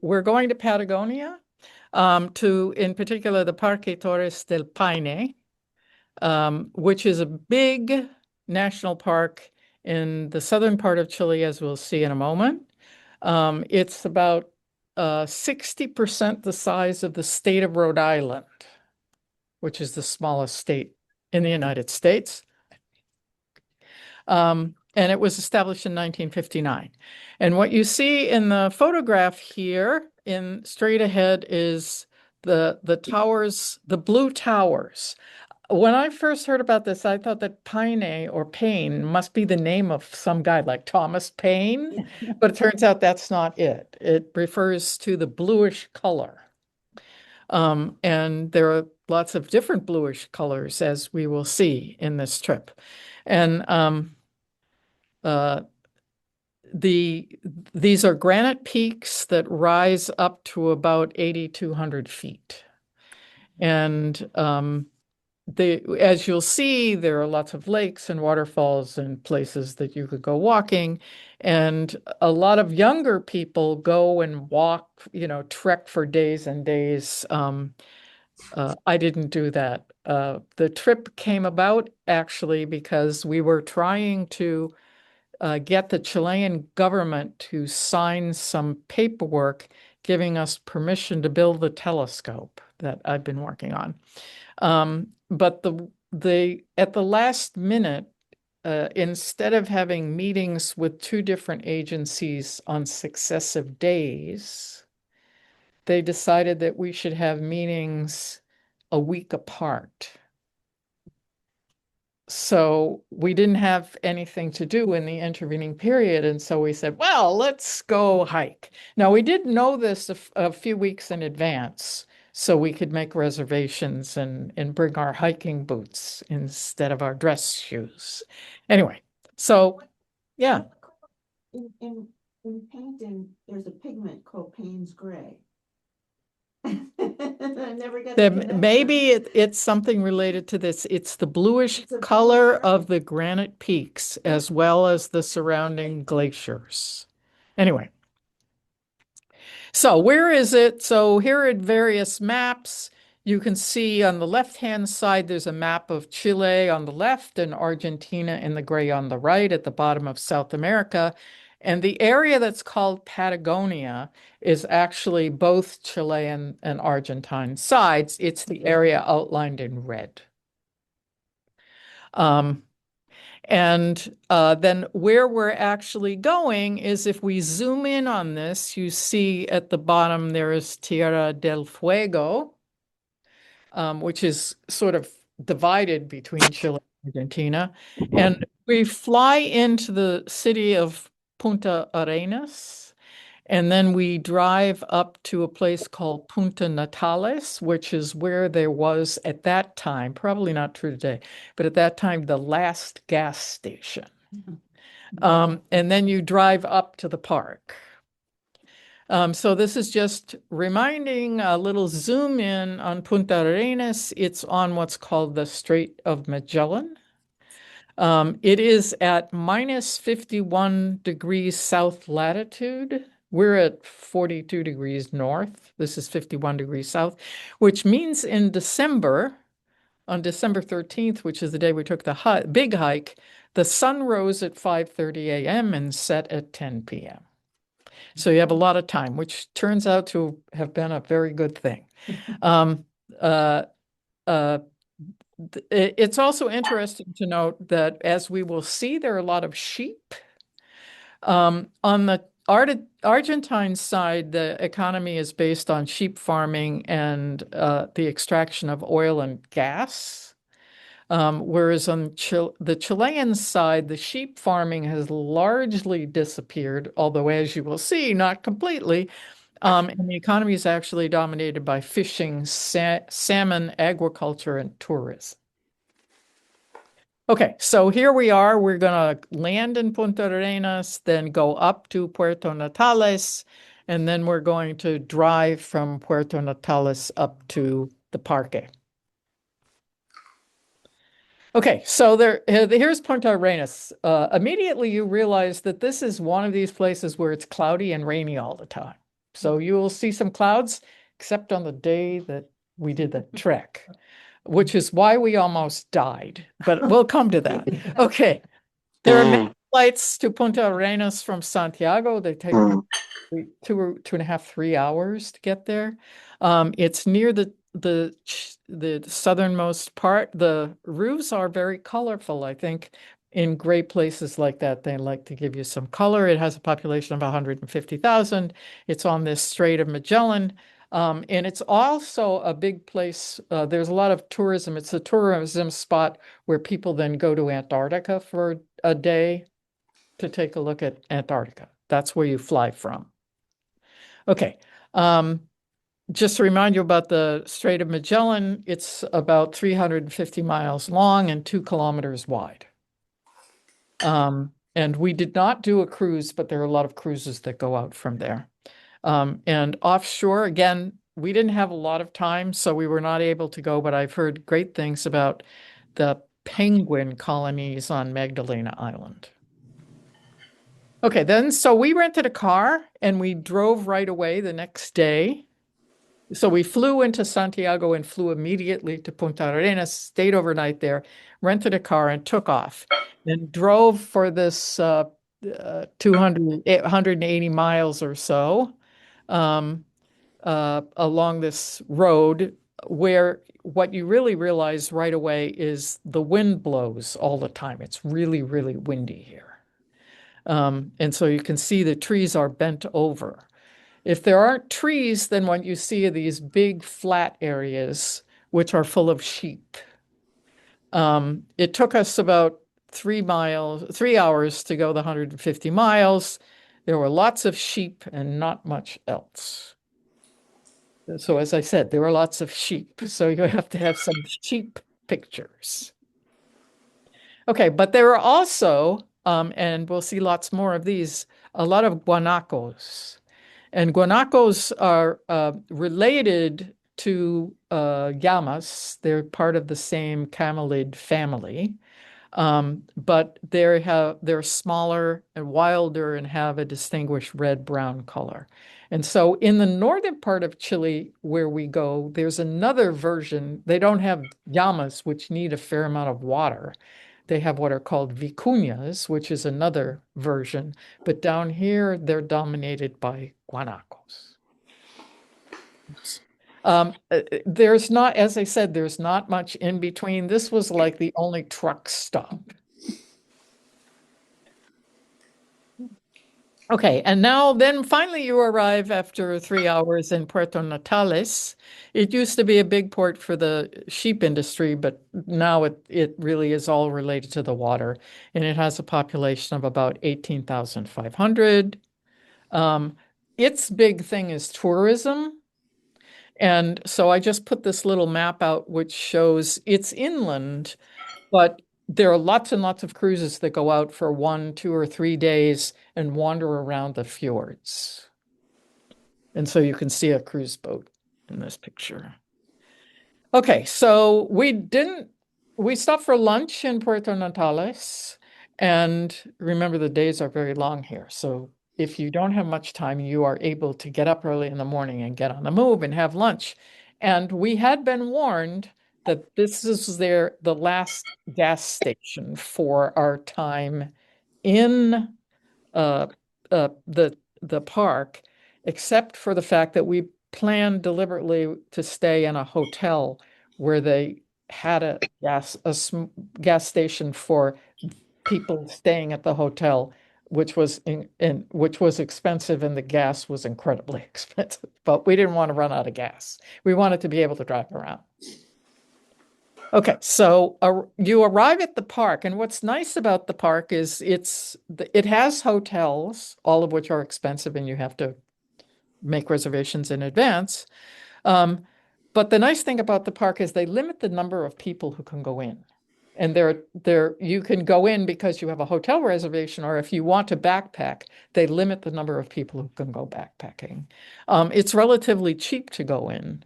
we're going to Patagonia, in particular, the Parque Torres del Paine, which is a big national park in the southern part of Chile, as we'll see in a moment. It's about 60% the size of the state of Rhode Island, which is the smallest state in the United States. And it was established in 1959. And what you see in the photograph here in straight ahead is the towers, the blue towers. When I first heard about this, I thought that Paine must be the name of some guy like Thomas Paine, but it turns out that's not it. It refers to the bluish color. And there are lots of different bluish colors, as we will see in this trip. And these are granite peaks that rise up to about 8,200 feet. And as you'll see, there are lots of lakes and waterfalls and places that you could go walking. And a lot of younger people go and walk, trek for days and days. I didn't do that. The trip came about actually because we were trying to get the Chilean government to sign some paperwork giving us permission to build the telescope that I've been working on. But at the last minute, instead of having meetings with two different agencies on successive days, they decided that we should have meetings a week apart. So we didn't have anything to do in the intervening period. And so we said, well, let's go hike. Now, we did know this a few weeks in advance, so we could make reservations and bring our hiking boots instead of our dress shoes. Anyway, so yeah. In painting, there's a pigment called Payne's Gray. I never got the connection. Maybe it's something related to this. It's the bluish color of the granite peaks as well as the surrounding glaciers. Anyway, so where is it? So here are various maps. You can see on the left-hand side, there's a map of Chile on the left and Argentina in the gray on the right at the bottom of South America. And the area that's called Patagonia is actually both Chilean and Argentine sides. It's the area outlined in red. Then where we're actually going is if we zoom in on this, you see at the bottom there is Tierra del Fuego, which is sort of divided between Chile and Argentina. And we fly into the city of Punta Arenas, and then we drive up to a place called Punta Natales, which is where there was at that time, probably not true today, but at that time, the last gas station. And then you drive up to the park. So this is just reminding a little zoom in on Punta Arenas. It's on what's called the Strait of Magellan. It is at minus 51 degrees south latitude. We're at 42 degrees north. This is 51 degrees south, which means in December, on December 13th, which is the day we took the big hike, the sun rose at 5:30 a.m. and set at 10 p.m. So you have a lot of time, which turns out to have been a very good thing. It's also interesting to note that, as we will see, there are a lot of sheep. On the Argentine side, the economy is based on sheep farming and the extraction of oil and gas. Whereas on the Chilean side, the sheep farming has largely disappeared, although, as you will see, not completely. And the economy is actually dominated by fishing, salmon, agriculture, and tourism. Okay, so here we are. We're going to land in Punta Arenas, then go up to Puerto Natales, and then we're going to drive from Puerto Natales up to the Parque. Okay, so here's Punta Arenas. Immediately you realize that this is one of these places where it's cloudy and rainy all the time. So you will see some clouds, except on the day that we did the trek, which is why we almost died. But we'll come to that. Okay. There are many flights to Punta Arenas from Santiago. They take about 2.5, 3 hours to get there. It's near the southernmost part. The roofs are very colorful, I think. In great places like that, they like to give you some color. It has a population of 150,000. It's on this Strait of Magellan. And it's also a big place. There's a lot of tourism. It's a tourism spot where people then go to Antarctica for a day to take a look at Antarctica. That's where you fly from. Okay. Just to remind you about the Strait of Magellan, it's about 350 miles long and 2 kilometers wide. And we did not do a cruise, but there are a lot of cruises that go out from there. And offshore, again, we didn't have a lot of time, so we were not able to go, but I've heard great things about the penguin colonies on Magdalena Island. Okay, then, so we rented a car and we drove right away the next day. So we flew into Santiago and flew immediately to Punta Arenas, stayed overnight there, rented a car and took off and drove for this 180 miles or so along this road where what you really realize right away is the wind blows all the time. It's really, really windy here. And so you can see the trees are bent over. If there aren't trees, then what you see are these big flat areas which are full of sheep. It took us about 3 hours to go the 150 miles. There were lots of sheep and not much else. So as I said, there were lots of sheep. So you have to have some sheep pictures. Okay, but there are also, and we'll see lots more of these, a lot of guanacos. And guanacos are related to llamas. They're part of the same camelid family, but they're smaller and wilder and have a distinguished red-brown color. And so in the northern part of Chile where we go, there's another version. They don't have llamas, which need a fair amount of water. They have what are called vicuñas, which is another version. But down here, they're dominated by guanacos. There's not, as I said, there's not much in between. This was like the only truck stop. Okay, and now then finally you arrive after 3 hours in Puerto Natales. It used to be a big port for the sheep industry, but now it really is all related to the water. And it has a population of about 18,500. Its big thing is tourism. And so I just put this little map out which shows it's inland, but there are lots and lots of cruises that go out for 1, 2, or 3 days and wander around the fjords. And so you can see a cruise boat in this picture. Okay, so we stopped for lunch in Puerto Natales. And remember, the days are very long here. So if you don't have much time, you are able to get up early in the morning and get on the move and have lunch. And we had been warned that this is the last gas station for our time in the park, except for the fact that we planned deliberately to stay in a hotel where they had a gas station for people staying at the hotel, which was expensive, and the gas was incredibly expensive. But we didn't want to run out of gas. We wanted to be able to drive around. Okay, so you arrive at the park, and what's nice about the park is it has hotels, all of which are expensive, and you have to make reservations in advance. But the nice thing about the park is they limit the number of people who can go in. And you can go in because you have a hotel reservation, or if you want to backpack, they limit the number of people who can go backpacking. It's relatively cheap to go in.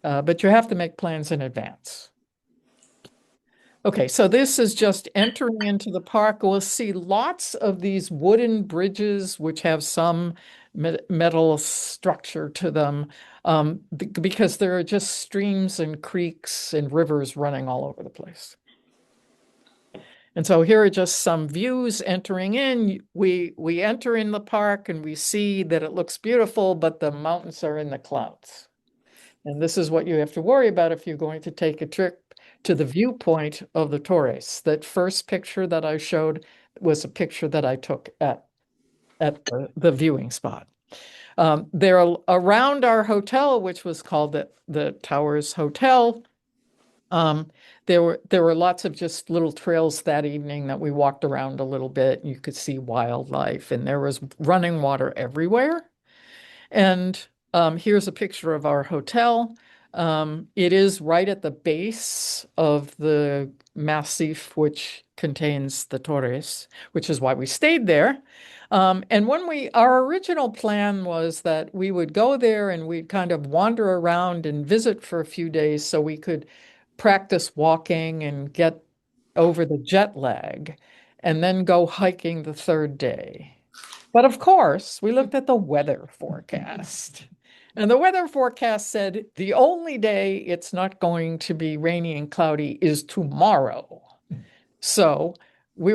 But you have to make plans in advance. Okay, so this is just entering into the park. We'll see lots of these wooden bridges, which have some metal structure to them, because there are just streams and creeks and rivers running all over the place. And so here are just some views entering in. We enter in the park and we see that it looks beautiful, but the mountains are in the clouds. And this is what you have to worry about if you're going to take a trip to the viewpoint of the Torres. That first picture that I showed was a picture that I took at the viewing spot. There around our hotel, which was called the Towers Hotel, there were lots of just little trails that evening that we walked around a little bit. You could see wildlife, and there was running water everywhere. And here's a picture of our hotel. It is right at the base of the massif, which contains the Torres, which is why we stayed there. And our original plan was that we would go there and we'd kind of wander around and visit for a few days so we could practice walking and get over the jet lag and then go hiking the third day. But of course, we looked at the weather forecast. And the weather forecast said the only day it's not going to be rainy and cloudy is tomorrow. So we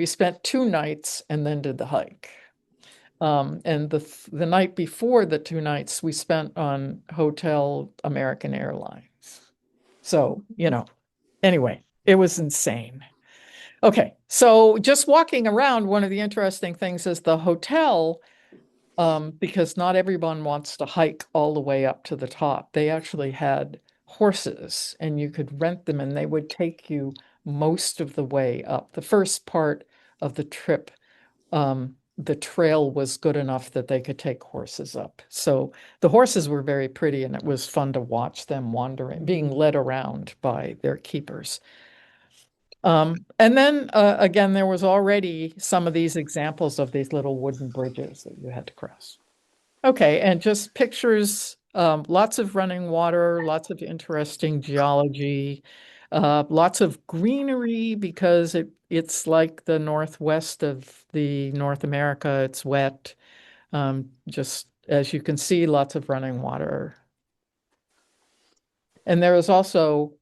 spent 2 nights and then did the hike. And the night before the 2 nights we spent on Hotel American Airlines. So, anyway, it was insane. Okay, so just walking around, one of the interesting things is the hotel, because not everyone wants to hike all the way up to the top. They actually had horses and you could rent them and they would take you most of the way up. The first part of the trip, the trail was good enough that they could take horses up. So the horses were very pretty and it was fun to watch them wandering, being led around by their keepers. And then again, there was already some of these examples of these little wooden bridges that you had to cross. Okay, and just pictures, lots of running water, lots of interesting geology, lots of greenery because it's like the northwest of the North America. It's wet. Just as you can see, lots of running water. And there is also,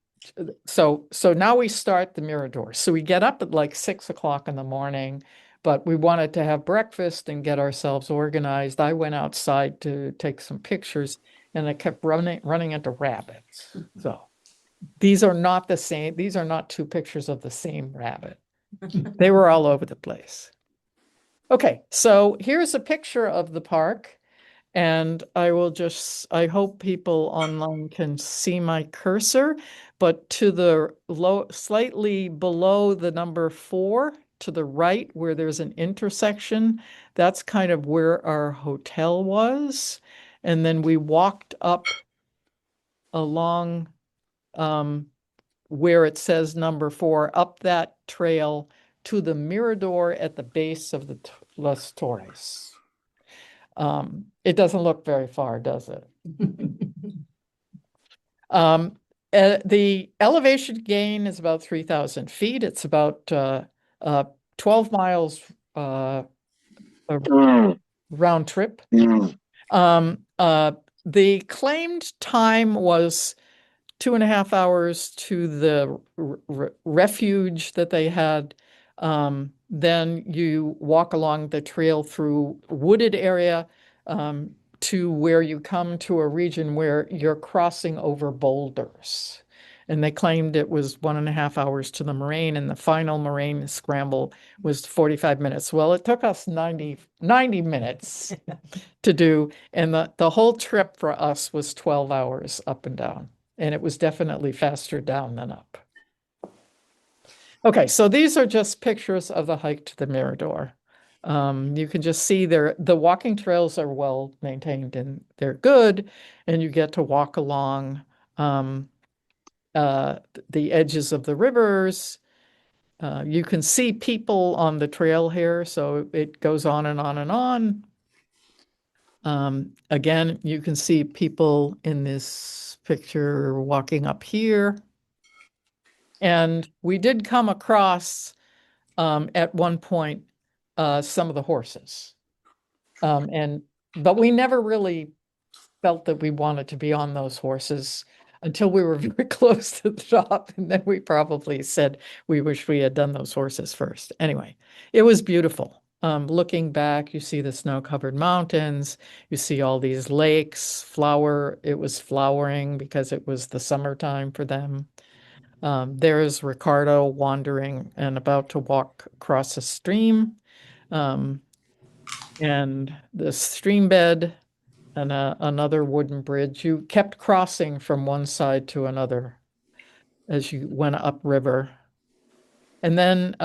so now we start the Mirador. So we get up at like 6 o'clock in the morning, but we wanted to have breakfast and get ourselves organized. I went outside to take some pictures and I kept running into rabbits. So these are not the same. These are not two pictures of the same rabbit. They were all over the place. Okay, so here's a picture of the park. And I hope people online can see my cursor, but to the slightly below the number 4, to the right where there's an intersection, that's kind of where our hotel was. And then we walked up along where it says number 4, up that trail to the Mirador at the base of the Las Torres. It doesn't look very far, does it? The elevation gain is about 3,000 feet. It's about 12 miles round trip. The claimed time was 2.5 hours to the refuge that they had. Then you walk along the trail through wooded area to where you come to a region where you're crossing over boulders. And they claimed it was 1.5 hours to the moraine, and the final moraine scramble was 45 minutes. Well, it took us 90 minutes to do, and the whole trip for us was 12 hours up and down. And it was definitely faster down than up. Okay, so these are just pictures of the hike to the Mirador. You can just see the walking trails are well maintained and they're good, and you get to walk along the edges of the rivers. You can see people on the trail here, so it goes on and on and on. Again, you can see people in this picture walking up here. And we did come across at one point some of the horses. But we never really felt that we wanted to be on those horses until we were very close to the top. And then we probably said we wish we had done those horses first. Anyway, it was beautiful. Looking back, you see the snow-covered mountains, you see all these lakes, it was flowering because it was the summertime for them. There's Ricardo wandering and about to walk across a stream. Um, and the stream bed and another wooden bridge. You kept crossing from one side to another as you went upriver. And then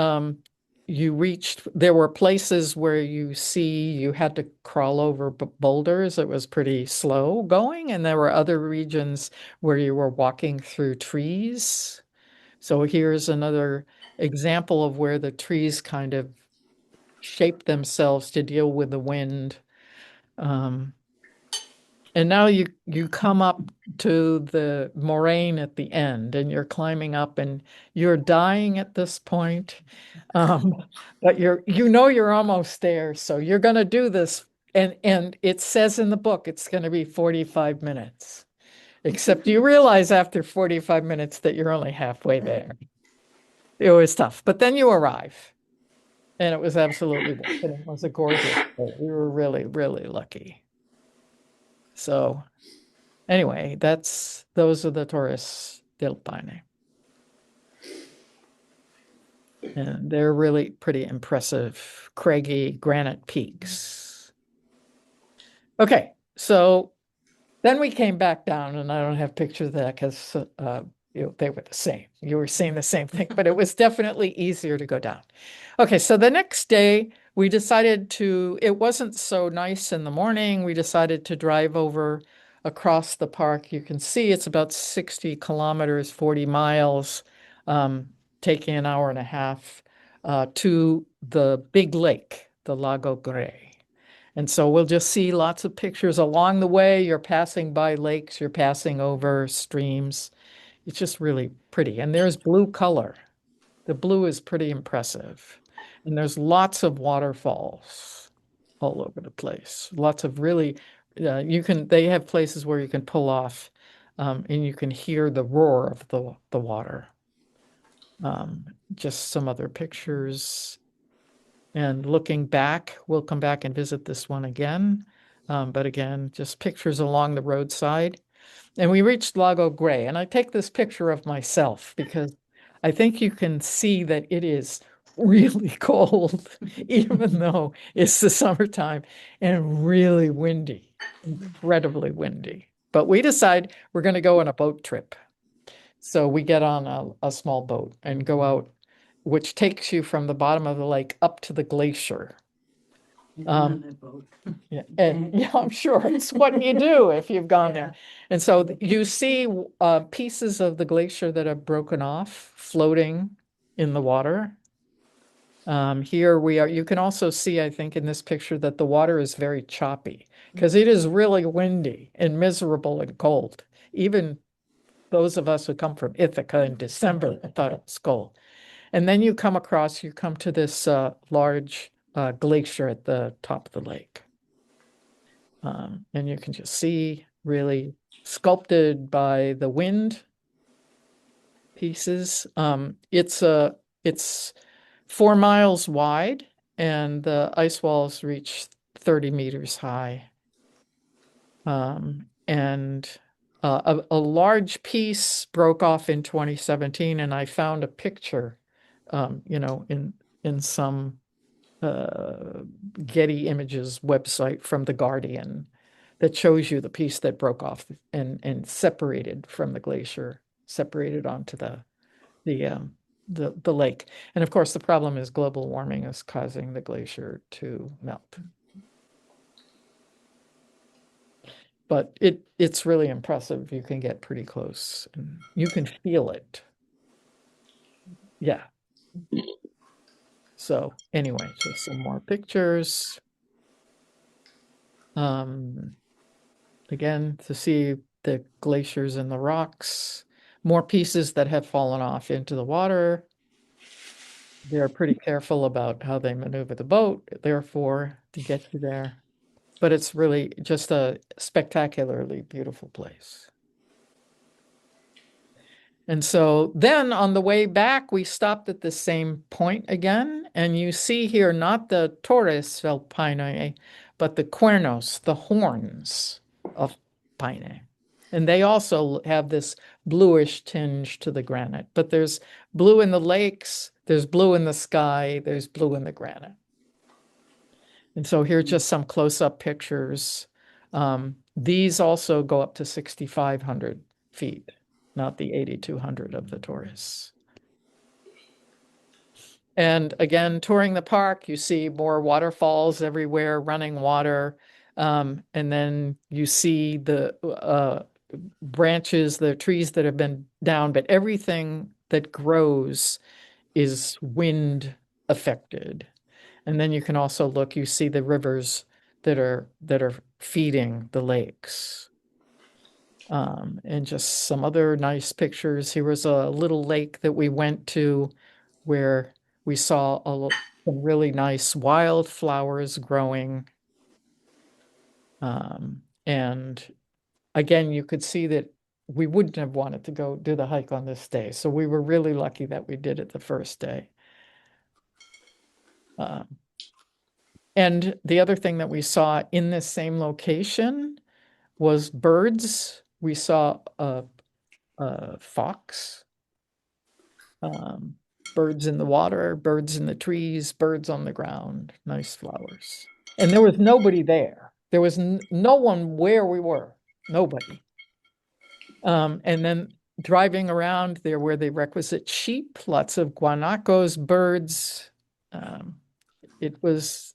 there were places where you had to crawl over boulders. It was pretty slow going. And there were other regions where you were walking through trees. So here's another example of where the trees kind of shape themselves to deal with the wind. And now you come up to the moraine at the end and you're climbing up and you're dying at this point. But you're almost there. So you're gonna do this. And it says in the book it's gonna be 45 minutes. Except you realize after 45 minutes that you're only halfway there. It was tough. But then you arrive. And it was absolutely worth it. It was a gorgeous day. We were really, really lucky. So anyway, those are the Torres del Paine. And they're really pretty impressive, craggy granite peaks. Okay, so then we came back down, and I don't have pictures of that because they were the same. You were seeing the same thing, but it was definitely easier to go down. Okay, so the next day we decided it wasn't so nice in the morning. We decided to drive over across the park. You can see it's about 60 kilometers, 40 miles, taking an hour and a half to the big lake, the Lago Gray. And so we'll just see lots of pictures along the way. You're passing by lakes, you're passing over streams. It's just really pretty. And there's blue color. The blue is pretty impressive. And there's lots of waterfalls all over the place. Lots of really, they have places where you can pull off and you can hear the roar of the water. Just some other pictures. And looking back, we'll come back and visit this one again. But again, just pictures along the roadside. And we reached Lago Gray. And I take this picture of myself because I think you can see that it is really cold, even though it's the summertime and really windy, incredibly windy. But we decide we're going to go on a boat trip. So we get on a small boat and go out, which takes you from the bottom of the lake up to the glacier. Yeah, and yeah, I'm sure it's what you do if you've gone there. And so you see pieces of the glacier that have broken off, floating in the water. Here we are. You can also see, I think, in this picture that the water is very choppy because it is really windy and miserable and cold. Even those of us who come from Ithaca in December thought it was cold. And then you come to this large glacier at the top of the lake. And you can just see really sculpted by the wind pieces. It's 4 miles wide and the ice walls reach 30 meters high. And a large piece broke off in 2017, and I found a picture, in some Getty Images website from The Guardian that shows you the piece that broke off and separated from the glacier, separated onto the lake. And of course, the problem is global warming is causing the glacier to melt. But it's really impressive. You can get pretty close and you can feel it. Yeah. So anyway, just some more pictures. Again, to see the glaciers and the rocks, more pieces that have fallen off into the water. they're pretty careful about how they maneuver the boat, therefore, to get you there. But it's really just a spectacularly beautiful place. And so then on the way back, we stopped at the same point again. And you see here not the Torres del Paine, but the cuernos, the horns of Paine. And they also have this bluish tinge to the granite. But there's blue in the lakes, there's blue in the sky, there's blue in the granite. And so here are just some close-up pictures. These also go up to 6,500 feet, not the 8,200 of the Torres. And again, touring the park, you see more waterfalls everywhere, running water. And then you see the branches, the trees that have been down, but everything that grows is wind affected. And then you can also look, you see the rivers that are feeding the lakes. And just some other nice pictures. Here was a little lake that we went to where we saw some really nice wildflowers growing. And again, you could see that we wouldn't have wanted to go do the hike on this day. So we were really lucky that we did it the first day. And the other thing that we saw in this same location was birds. We saw a fox, birds in the water, birds in the trees, birds on the ground, nice flowers. And there was nobody there. There was no one where we were, nobody. And then driving around, there were the requisite sheep, lots of guanacos, birds. It was,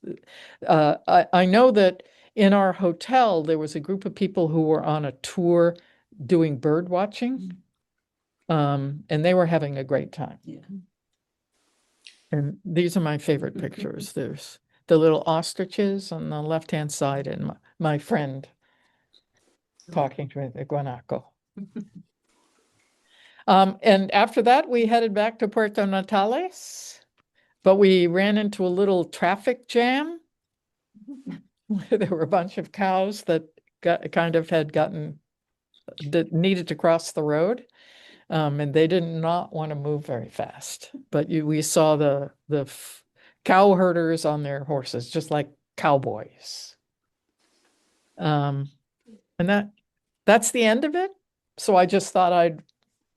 I know that in our hotel, there was a group of people who were on a tour doing bird watching. And they were having a great time. Yeah. And these are my favorite pictures. There's the little ostriches on the left-hand side and my friend talking to me, the guanaco. And after that, we headed back to Puerto Natales. But we ran into a little traffic jam where there were a bunch of cows that that needed to cross the road. And they did not want to move very fast. But we saw the cow herders on their horses, just like cowboys. And that's the end of it. So I just thought I'd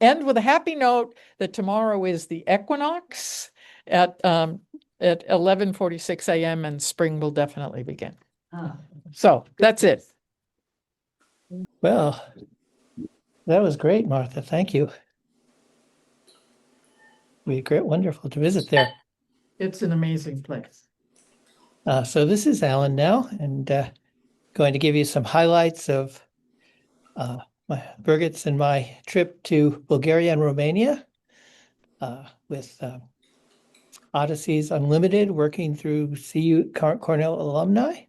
end with a happy note that tomorrow is the equinox at 11:46 a.m. and spring will definitely begin. So that's it. Well, that was great, Martha. Thank you. Wonderful to visit there. It's an amazing place. So this is Alan now, and going to give you some highlights of Birgit's and my trip to Bulgaria and Romania with Odysseys Unlimited, working through CU Cornell alumni.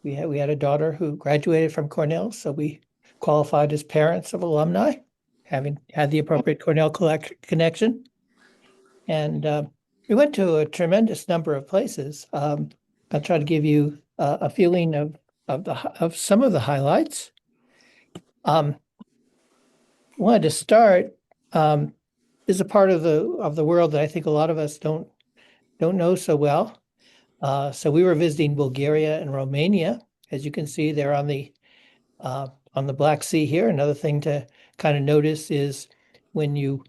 We had a daughter who graduated from Cornell, so we qualified as parents of alumni, having had the appropriate Cornell connection. And we went to a tremendous number of places. I'll try to give you a feeling of some of the highlights. Wanted to start is a part of the world that I think a lot of us don't know so well. So we were visiting Bulgaria and Romania. As you can see, they're on the Black Sea here. Another thing to kind of notice is when you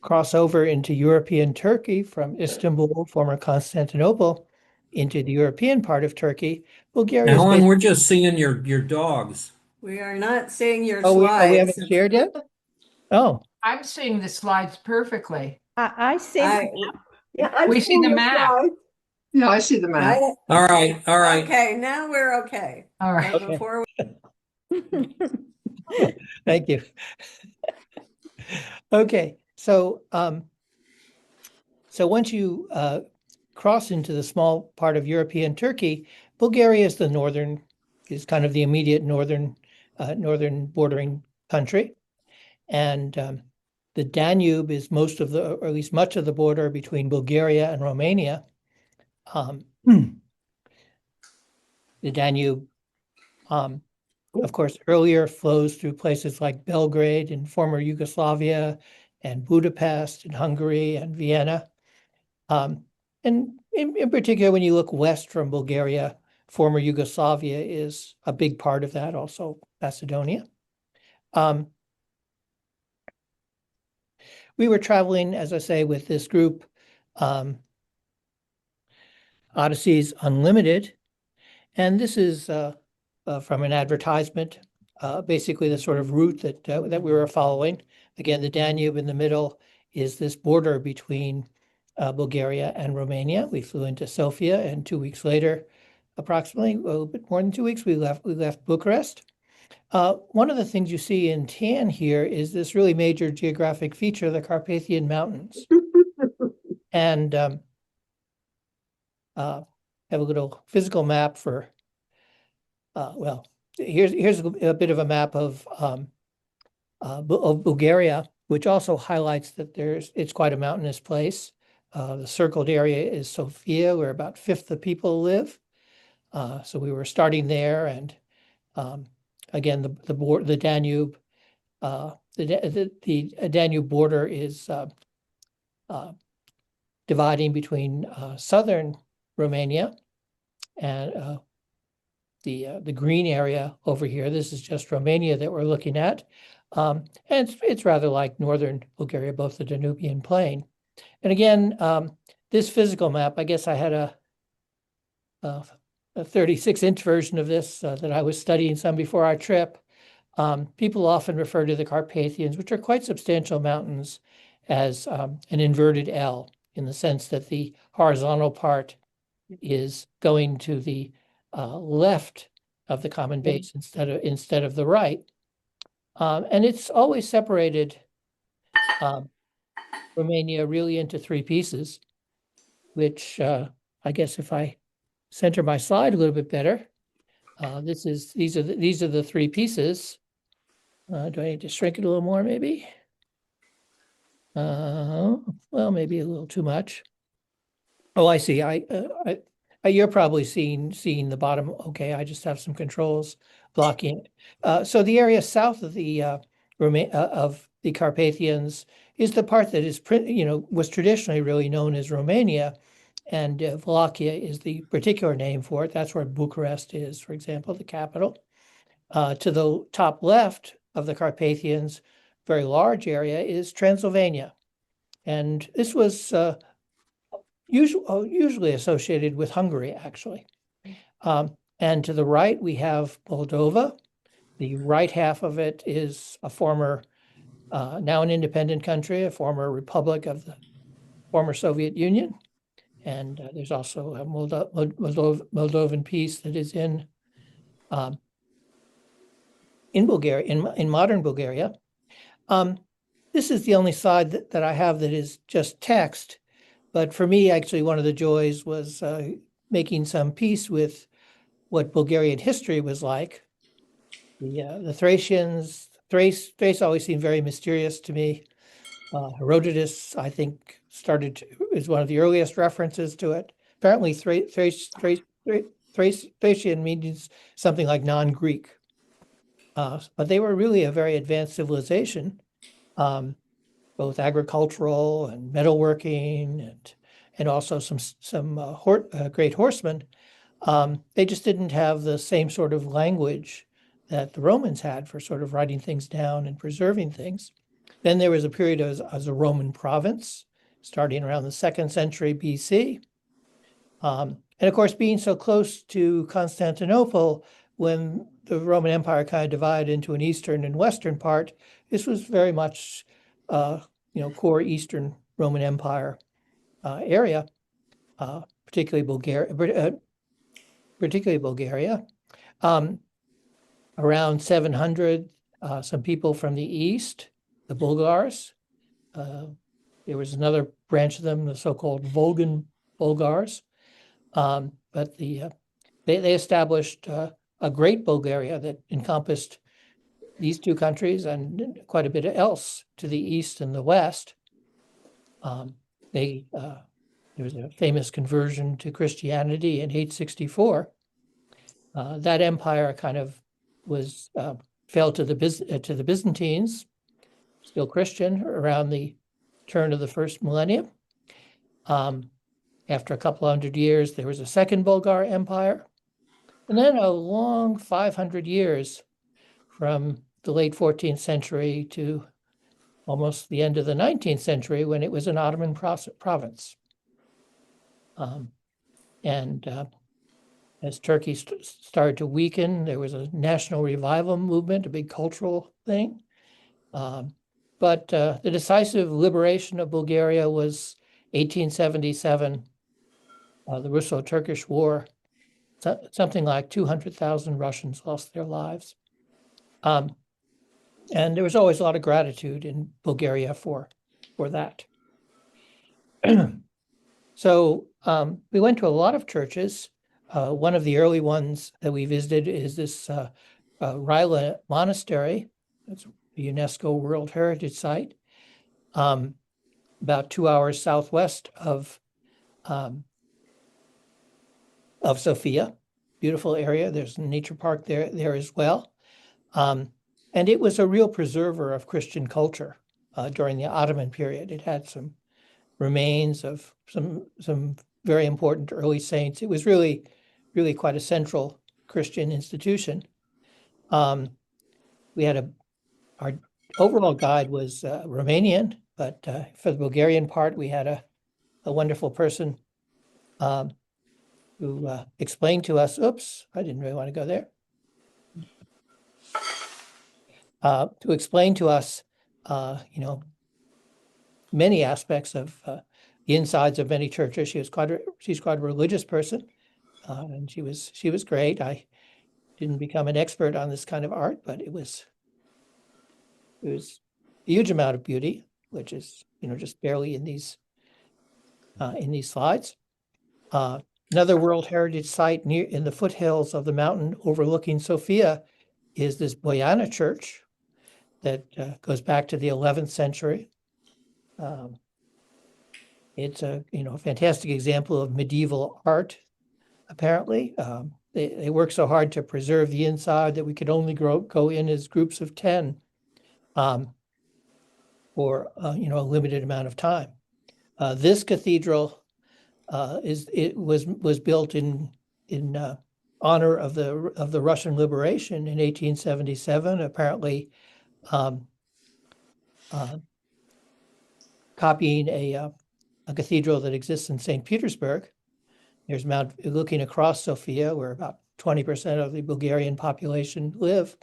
cross over into European Turkey from Istanbul, former Constantinople, into the European part of Turkey, Bulgaria is Alan, we're just seeing your dogs. We are not seeing your we slides. haven't shared yet? Oh, I'm seeing the slides perfectly. I see. Yeah, I'm We see seeing the map. slide. Yeah, I see the map. All right, all right. Okay, now we're okay. All right. But Okay. before thank you. Okay, so once you cross into the small part of European Turkey, Bulgaria is kind of the immediate northern bordering country, and The Danube is most of the, or at least much of the border between Bulgaria and Romania. The Danube, of course, earlier flows through places like Belgrade in former Yugoslavia and Budapest in Hungary and Vienna. And in particular, when you look west from Bulgaria, former Yugoslavia is a big part of that, also Macedonia. We were traveling, as I say, with this group, Odysseys Unlimited. And this is from an advertisement, basically the sort of route that we were following. Again, the Danube in the middle is this border between Bulgaria and Romania. We flew into Sofia, and 2 weeks later, approximately a little bit more than 2 weeks, we left Bucharest. One of the things you see in tan here is this really major geographic feature, the Carpathian Mountains. And have a little physical map for, well, here's a bit of a map of Bulgaria, which also highlights that it's quite a mountainous place. The circled area is Sofia, where about a fifth the people live. So we were starting there, and again, the Danube, the Danube border is dividing between southern Romania and the green area over here. This is just Romania that we're looking at. And it's rather like northern Bulgaria, both the Danubian plain. And again, this physical map, I guess I had a 36-inch version of this that I was studying some before our trip. People often refer to the Carpathians, which are quite substantial mountains, as an inverted L, in the sense that the horizontal part is going to the left of the common base instead of the right. And it's always separated Romania really into three pieces, which I guess if I center my slide a little bit better, these are the three pieces. Do I need to shrink it a little more, maybe? Well, maybe a little too much. Oh, I see. You're probably seeing the bottom. Okay, I just have some controls blocking it. So the area south of the Carpathians is the part that is, was traditionally really known as Romania, and Wallachia is the particular name for it. That's where Bucharest is, for example, the capital. To the top left of the Carpathians, very large area, is Transylvania, and this was usually associated with Hungary, actually. And to the right, we have Moldova. The right half of it is a former, now an independent country, a former republic of the former Soviet Union. And there's also a Moldovan piece that is in Bulgaria, in modern Bulgaria. This is the only slide that I have that is just text. But for me, actually, one of the joys was making some peace with what Bulgarian history was like. The Thracians, Thrace always seemed very mysterious to me. Herodotus, I think, is one of the earliest references to it. Apparently, Thracian means something like non-Greek. But they were really a very advanced civilization, both agricultural and metalworking, and also some great horsemen. They just didn't have the same sort of language that the Romans had for sort of writing things down and preserving things. Then there was a period as a Roman province, starting around the 2nd century BC. And of course, being so close to Constantinople, when the Roman Empire kind of divided into an eastern and western part, this was very much, core Eastern Roman Empire area, particularly Bulgaria. Around 700, some people from the east, the Bulgars. There was another branch of them, the so-called Volgan Bulgars. But they established a great Bulgaria that encompassed these two countries and quite a bit else to the east and the west. There was a famous conversion to Christianity in 864. That empire kind of was fell to the Byzantines, still Christian, around the turn of the first millennium. After a couple hundred years, there was a second Bulgar Empire, and then a long 500 years from the late 14th century to almost the end of the 19th century when it was an Ottoman province. As Turkey started to weaken, there was a national revival movement, a big cultural thing. But the decisive liberation of Bulgaria was 1877, the Russo-Turkish War. Something like 200,000 Russians lost their lives. And there was always a lot of gratitude in Bulgaria for that. So we went to a lot of churches. One of the early ones that we visited is this Ryla Monastery. It's a UNESCO World Heritage Site, about 2 hours southwest of Sofia. Beautiful area. There's a nature park there as well. And it was a real preserver of Christian culture during the Ottoman period. It had some remains of some very important early saints. It was really quite a central Christian institution. We had our overall guide was Romanian, but for the Bulgarian part, we had a wonderful person who explained to us, oops, I didn't really want to go there. To explain to us, many aspects of the insides of many churches. She's quite a religious person, and she was great. I didn't become an expert on this kind of art, but it was a huge amount of beauty, which is just barely in these slides. Another World Heritage Site in the foothills of the mountain overlooking Sofia is this Bojana Church that goes back to the 11th century. It's a fantastic example of medieval art. Apparently, they work so hard to preserve the inside that we could only go in as groups of 10 for a limited amount of time. This cathedral was built in honor of the Russian liberation in 1877. Apparently, copying a cathedral that exists in St. Petersburg. There's looking across Sofia, where about 20% of the Bulgarian population live,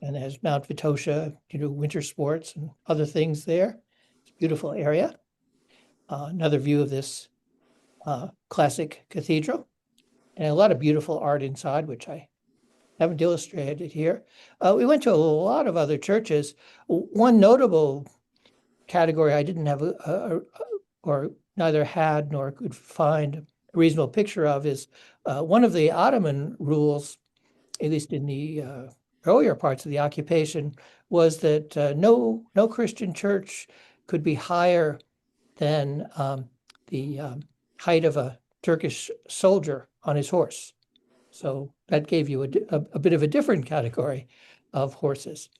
and there's Mount Vitosha, winter sports and other things there. It's a beautiful area. Another view of this classic cathedral, and a lot of beautiful art inside, which I haven't illustrated here. We went to a lot of other churches. One notable category I didn't have or neither had nor could find a reasonable picture of is one of the Ottoman rules, at least in the earlier parts of the occupation, was that no Christian church could be higher than the height of a Turkish soldier on his horse. So that gave you a bit of a different category of horses.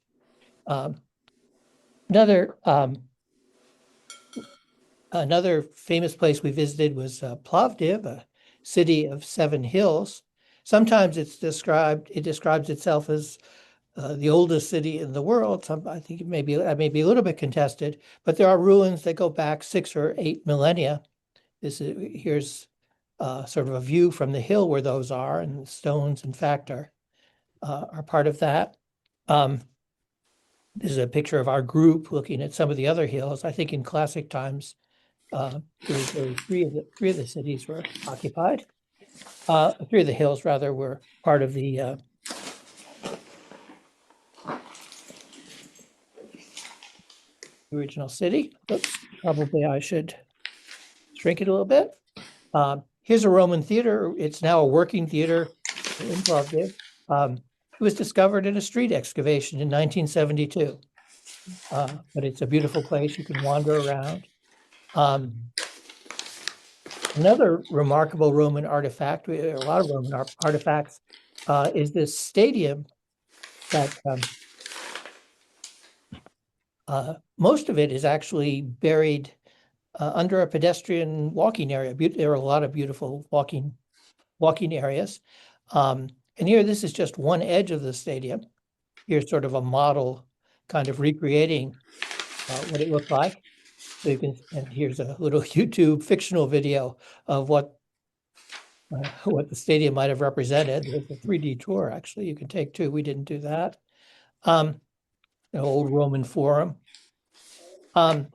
Another famous place we visited was Plovdiv, a city of 7 hills. Sometimes it describes itself as the oldest city in the world. I think that may be a little bit contested, but there are ruins that go back 6 or 8 millennia. Here's sort of a view from the hill where those are, and the stones, in fact, are part of that. This is a picture of our group looking at some of the other hills. I think in classic times, three of the cities were occupied. 3 of the hills, rather, were part of the original city. Oops, probably I should shrink it a little bit. Here's a Roman theater. It's now a working theater in Plovdiv. It was discovered in a street excavation in 1972. But it's a beautiful place. You can wander around. Another remarkable Roman artifact, a lot of Roman artifacts, is this stadium that most of it is actually buried under a pedestrian walking area. There are a lot of beautiful walking areas. And here, this is just one edge of the stadium. Here's sort of a model kind of recreating what it looked like. So you can, and here's a little YouTube fictional video of what the stadium might have represented. There's a 3D tour, actually, you can take too. We didn't do that. An old Roman forum. A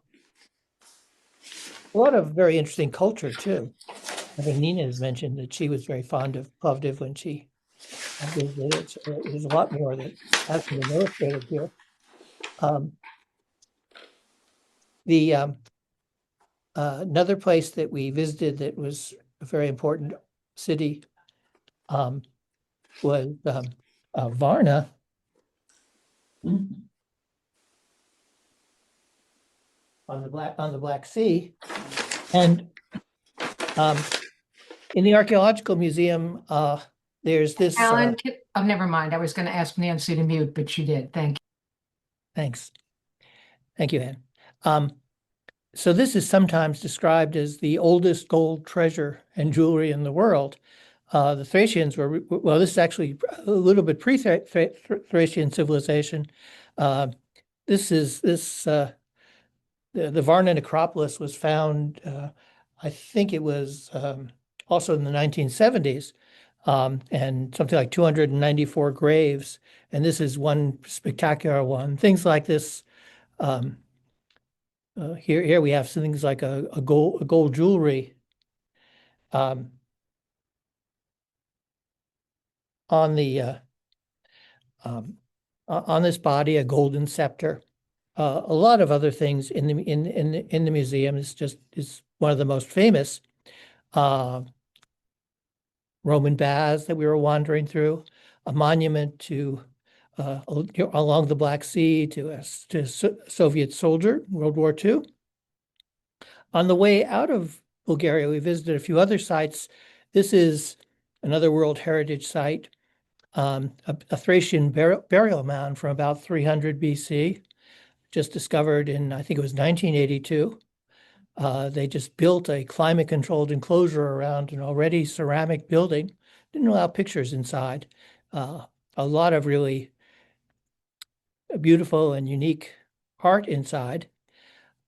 lot of very interesting culture too. I think Nina has mentioned that she was very fond of Plovdiv when she visited. So there's a lot more that hasn't been illustrated here. Another place that we visited that was a very important city was Varna. On the Black Sea, and in the Archaeological Museum, there's this. Alan, oh, never mind. I was going to ask Nancy to mute, but she did. Thank you. Thanks. Thank you, Anne. So this is sometimes described as the oldest gold treasure and jewelry in the world. The Thracians were, well, this is actually a little bit pre-Thracian civilization. The Varna necropolis was found, I think it was also in the 1970s, and something like 294 graves. And this is one spectacular one. Things like this. Here we have some things like a gold jewelry on this body, a golden scepter. A lot of other things in the museum. Is one of the most famous Roman baths that we were wandering through, a monument to along the Black Sea to a Soviet soldier, World War II. On the way out of Bulgaria, we visited a few other sites. This is another World Heritage Site, a Thracian burial mound from about 300 BC. Just discovered in, I think it was 1982. They just built a climate-controlled enclosure around an already ceramic building. Didn't allow pictures inside. A lot of really beautiful and unique art inside.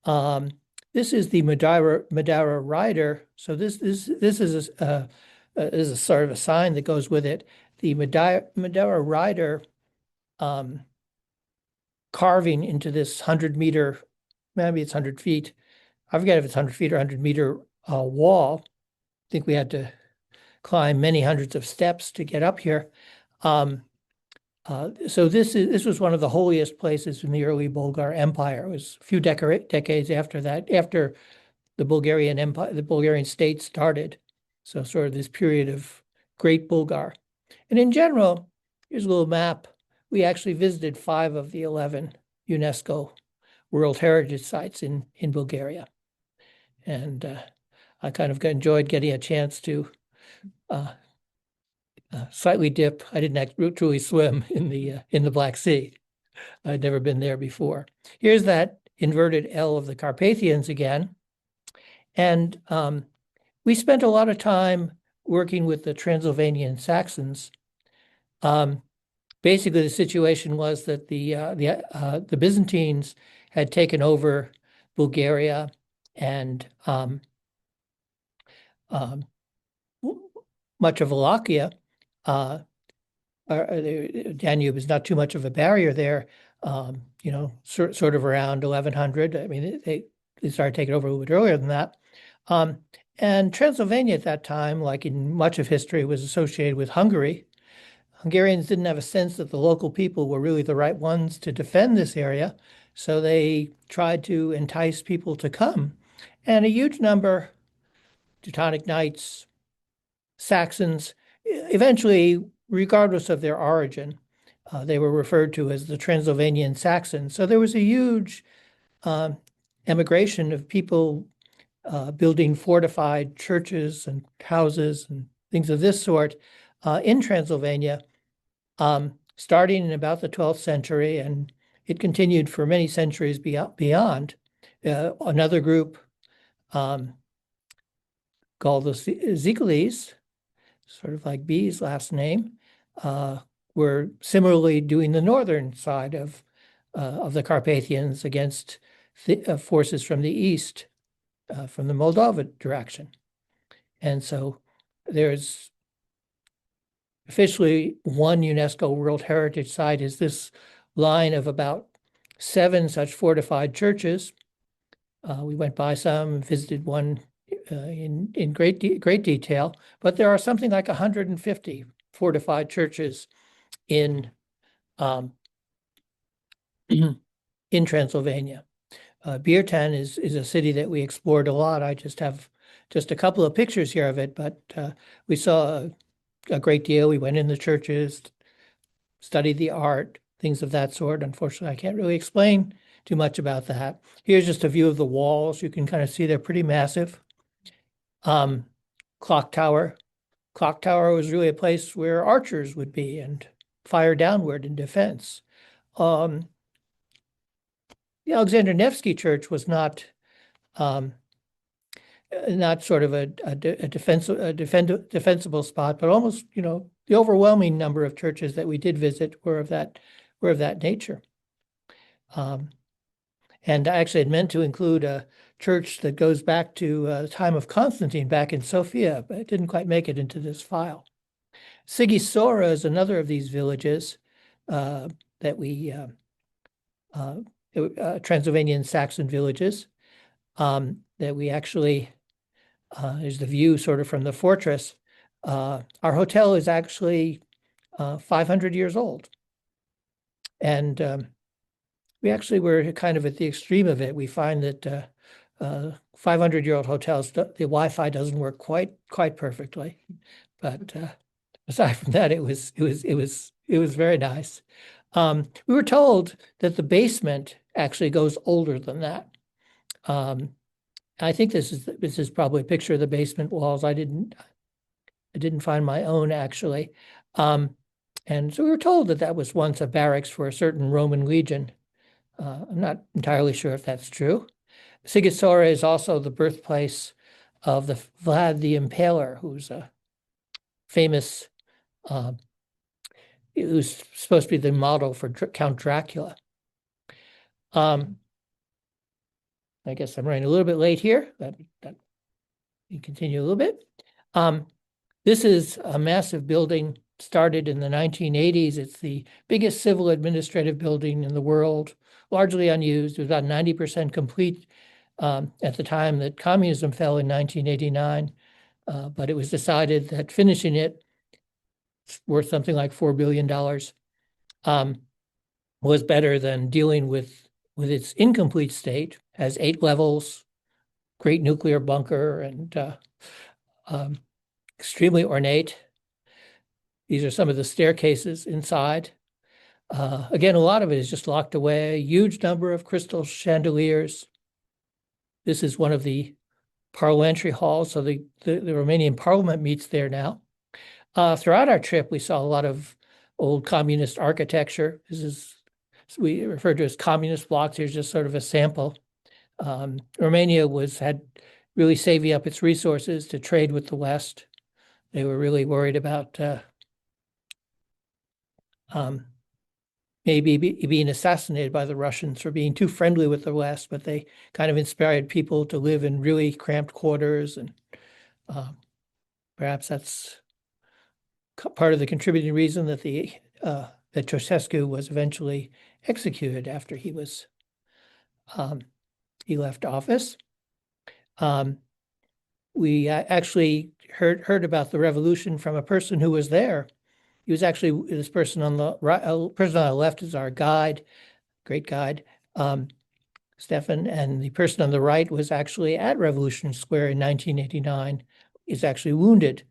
This is the Madeira rider. So this is a sort of a sign that goes with it. The Madeira rider carving into this 100-meter, maybe it's 100 feet. I forget if it's 100 feet or 100-meter wall. I think we had to climb many hundreds of steps to get up here. So this was one of the holiest places in the early Bulgar Empire. It was a few decades after that, after the Bulgarian Empire, the Bulgarian state started. So sort of this period of Great Bulgar. And in general, here's a little map. We actually visited 5 of the 11 UNESCO World Heritage Sites in Bulgaria. And I kind of enjoyed getting a chance to slightly dip. I didn't truly swim in the Black Sea. I'd never been there before. Here's that inverted L of the Carpathians again. And we spent a lot of time working with the Transylvanian Saxons. Basically, the situation was that the Byzantines had taken over Bulgaria and much of Wallachia. Danube is not too much of a barrier there. Sort of around 1100. I mean, they started taking over a little bit earlier than that. And Transylvania at that time, like in much of history, was associated with Hungary. Hungarians didn't have a sense that the local people were really the right ones to defend this area, so they tried to entice people to come. And a huge number, Teutonic Knights, Saxons, eventually, regardless of their origin, They were referred to as the Transylvanian Saxons. So there was a huge emigration of people building fortified churches and houses and things of this sort in Transylvania, starting in about the 12th century, and it continued for many centuries beyond. Another group called the Zigeles, sort of like B's last name, were similarly doing the northern side of the Carpathians against forces from the east, from the Moldova direction. And so there's officially one UNESCO World Heritage Site is this line of about 7 such fortified churches. We went by some, visited one in great detail, but there are something like 150 fortified churches in in Transylvania. Birtan is a city that we explored a lot. I just have just a couple of pictures here of it, but we saw a great deal. We went in the churches, studied the art, things of that sort. Unfortunately, I can't really explain too much about that. Here's just a view of the walls. You can kind of see they're pretty massive. Clock tower. Clock tower was really a place where archers would be and fire downward in defense. The Alexander Nevsky Church was not sort of a defensible spot, but almost, the overwhelming number of churches that we did visit were of that nature. And I actually had meant to include a church that goes back to the time of Constantine back in Sofia, but it didn't quite make it into this file. Sighisoara is another of these villages that we Transylvanian Saxon villages that we actually, there's the view sort of from the fortress. Our hotel is actually 500 years old. And we actually were kind of at the extreme of it. We find that 500-year-old hotels, the Wi-Fi doesn't work quite perfectly. But aside from that, it was very nice. We were told that the basement actually goes older than that. I think this is probably a picture of the basement walls. I didn't find my own actually. And so we were told that was once a barracks for a certain Roman legion. I'm not entirely sure if that's true. Sighisoara is also the birthplace of the Vlad the Impaler, who's a famous, who's supposed to be the model for Count Dracula. I guess I'm running a little bit late here. Let me continue a little bit. This is a massive building started in the 1980s. It's the biggest civil administrative building in the world, largely unused. It was about 90% complete at the time that communism fell in 1989. But it was decided that finishing it, worth something like $4 billion, was better than dealing with its incomplete state. Has 8 levels, great nuclear bunker, and extremely ornate. These are some of the staircases inside. Again, a lot of it is just locked away, huge number of crystal chandeliers. This is one of the parliamentary halls, so the Romanian parliament meets there now. Throughout our trip, we saw a lot of old communist architecture. We refer to as communist blocks. Here's just sort of a sample. Romania had really saving up its resources to trade with the West. They were really worried about maybe being assassinated by the Russians for being too friendly with the West, but they kind of inspired people to live in really cramped quarters, and perhaps that's part of the contributing reason that that Ceausescu was eventually executed after he left office. We actually heard about the revolution from a person who was there. He was actually this person on the right. Person on the left is our guide, great guide, Stefan, and the person on the right was actually at Revolution Square in 1989. Is actually wounded.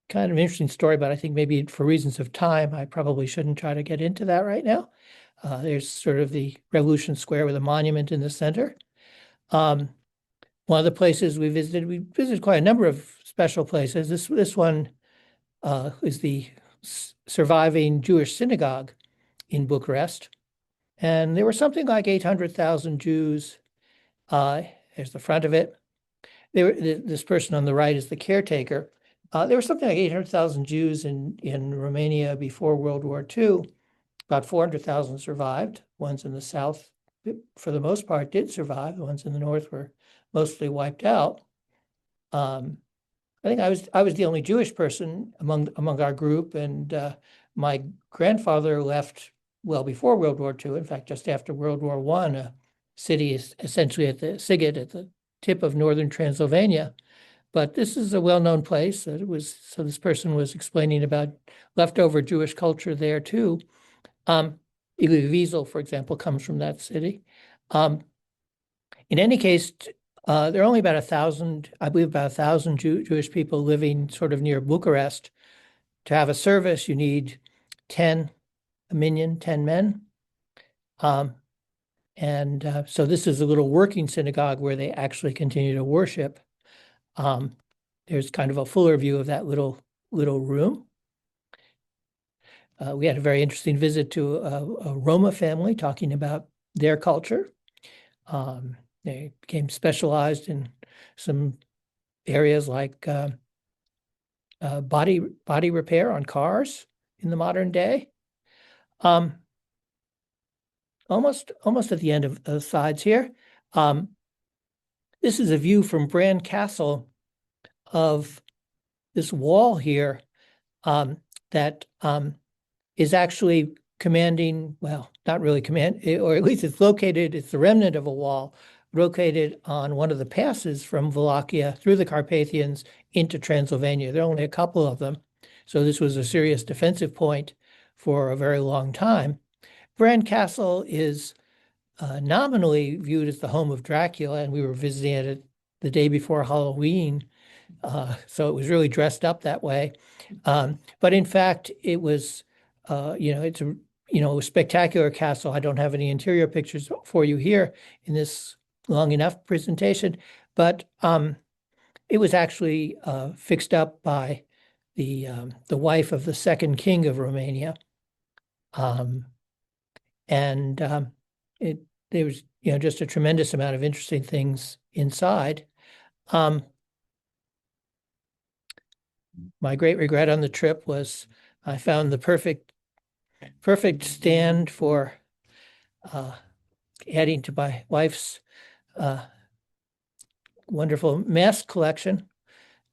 kind of interesting story, but I think maybe for reasons of time, I probably shouldn't try to get into that right now. There's sort of the Revolution Square with a monument in the center. One of the places we visited quite a number of special places. This one is the surviving Jewish synagogue in Bucharest. And there were something like 800,000 Jews. There's the front of it. This person on the right is the caretaker. There were something like 800,000 Jews in Romania before World War II. About 400,000 survived. Ones in the south, for the most part, did survive. The ones in the north were mostly wiped out. I think I was the only Jewish person among our group, and my grandfather left well before World War II. In fact, just after World War I, a city is essentially at the Sighet, at the tip of northern Transylvania. But this is a well-known place. So this person was explaining about leftover Jewish culture there too. Wiesel, for example, comes from that city. In any case, there are only about 1,000, I believe about 1,000 Jewish people living sort of near Bucharest. To have a service, you need 10 men. So this is a little working synagogue where they actually continue to worship. There's kind of a fuller view of that little room. We had a very interesting visit to a Roma family talking about their culture. They became specialized in some areas like body repair on cars in the modern day. Almost at the end of the slides here. This is a view from Bran Castle of this wall here that is actually commanding, well, not really or at least it's the remnant of a wall located on one of the passes from Wallachia through the Carpathians into Transylvania. There are only a couple of them. So this was a serious defensive point for a very long time. Bran Castle is nominally viewed as the home of Dracula, and we were visiting it the day before Halloween. So it was really dressed up that way. But in fact, it was, it's a spectacular castle. I don't have any interior pictures for you here in this long enough presentation, but it was actually fixed up by the wife of the second king of Romania. There was, just a tremendous amount of interesting things inside. My great regret on the trip was I found the perfect stand for adding to my wife's wonderful mask collection.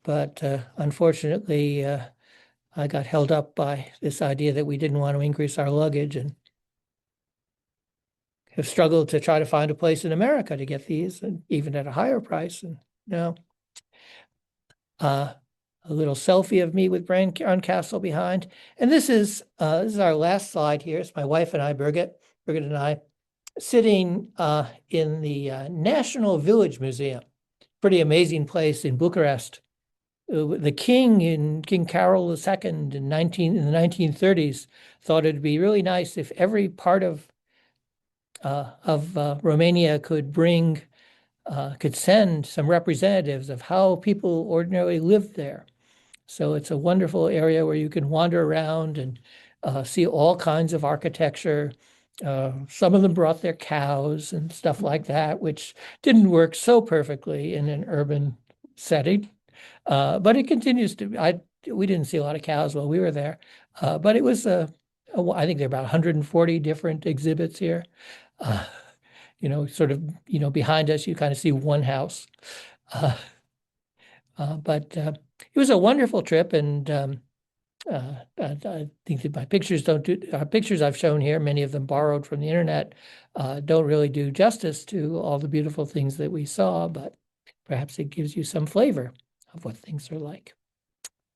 But unfortunately, I got held up by this idea that we didn't want to increase our luggage, and have struggled to try to find a place in America to get these, and even at a higher price. And a little selfie of me with Bran Castle behind. And this is our last slide here. It's my wife and I, Birgit and I, sitting in the National Village Museum. Pretty amazing place in Bucharest. The King Carol II in the 1930s thought it'd be really nice if every part of Romania could send some representatives of how people ordinarily lived there. So it's a wonderful area where you can wander around and see all kinds of architecture. Some of them brought their cows and stuff like that, which didn't work so perfectly in an urban setting. But it continues to, we didn't see a lot of cows while we were there, but it was I think there are about 140 different exhibits here. Behind us, you kind of see one house. But it was a wonderful trip, and I think that my pictures pictures I've shown here, many of them borrowed from the internet, don't really do justice to all the beautiful things that we saw, but perhaps it gives you some flavor of what things are like.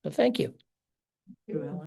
So thank you.